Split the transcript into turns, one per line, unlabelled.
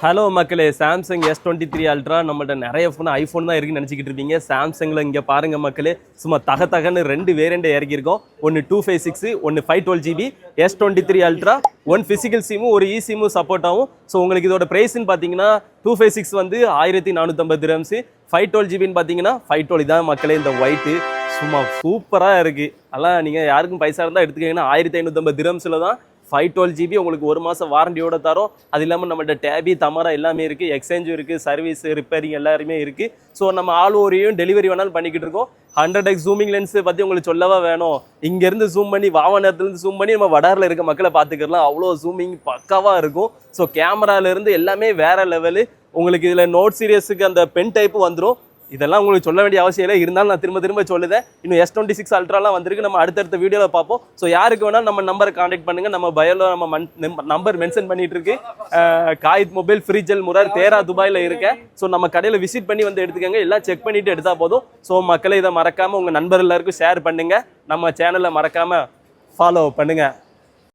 Hello மக்களே, Samsung S23 ultra நம்மள்ட்ட நிறைய ஃபோன் ஐஃபோன் தான் இருக்குன்னு நினச்சிக்கிட்டு இருப்பீங்க. சாம்சங்கில் இங்கே பாருங்கள் மக்களே, சும்மா தகன்னு ரெண்டு வேரியண்ட்டை இறக்கியிருக்கோம். ஒன்று 256, ஒன்று 512GB. S23 அல்ட்ரா 1 ஃபிசிக்கல் சிமும் ஒரு இ சிமும் சப்போர்ட் ஆகும். ஸோ உங்களுக்கு இதோட ப்ரைஸ்ன்னு பார்த்தீங்கன்னா 256 வந்து 1450 dirhams, 512GBன்னு பார்த்தீங்கன்னா 512. இதான் மக்களே இந்த ஒயிட்டு சும்மா சூப்பராக இருக்குது. அதெல்லாம் நீங்கள் யாருக்கும் பைசா இருந்தால் எடுத்துக்கிங்கன்னா 1550 dirhamsல தான் 512GB உங்களுக்கு ஒரு மாதம் வாரண்டியோட தரோம். அது இல்லாமல் நம்மள்ட்ட டேபி தமரா எல்லாமே இருக்குது, எக்ஸ்சேஞ்சும் இருக்குது, சர்வீஸ் ரிப்பேரிங் எல்லாருமே இருக்குது. ஸோ நம்ம ஆல் ஓவரையும் டெலிவரி வேணாலும் பண்ணிக்கிட்டு இருக்கோம். 100x ஜூமிங் லென்ஸ் பற்றி உங்களுக்கு சொல்லவா வேணும்? இங்கேருந்து ஜூம் பண்ணி வாகனத்துலேருந்து ஜூம் பண்ணி நம்ம வடாரில் இருக்க மக்களை பார்த்துக்கலாம். அவ்வளோ ஜூமிங் பக்காவாக இருக்கும். ஸோ கேமராலேருந்து எல்லாமே வேறு லெவலு. உங்களுக்கு இதில் நோட் சீரியஸுக்கு அந்த பென் டைப்பு வந்துடும். இதெல்லாம் உங்களுக்கு சொல்ல வேண்டிய அவசியம் இல்லை, இருந்தாலும் நான் திரும்ப சொல்லுதேன். இன்னும் S26 அல்ட்ராலாம் வந்திருக்கு, நம்ம அடுத்தடுத்த வீடியோவில் பார்ப்போம். ஸோ யாருக்கு வேணால் நம்ம நம்பரை காண்டாக்ட் பண்ணுங்கள். நம்ம பயோவில் நம்ம நம்பர் மென்ஷன் பண்ணிட்டு இருக்கு. காயித் மொபைல் ஃப்ரீஜல் முரார் தேரா துபாயில் இருக்கேன். ஸோ நம்ம கடையில் விசிட் பண்ணி வந்து எடுத்துக்கோங்க, எல்லாம் செக் பண்ணிவிட்டு எடுத்தால் போதும். ஸோ மக்களை இதை மறக்காமல் உங்கள் நண்பர் எல்லாருக்கும் ஷேர் பண்ணுங்கள். நம்ம சேனலை மறக்காமல் ஃபாலோ பண்ணுங்கள்.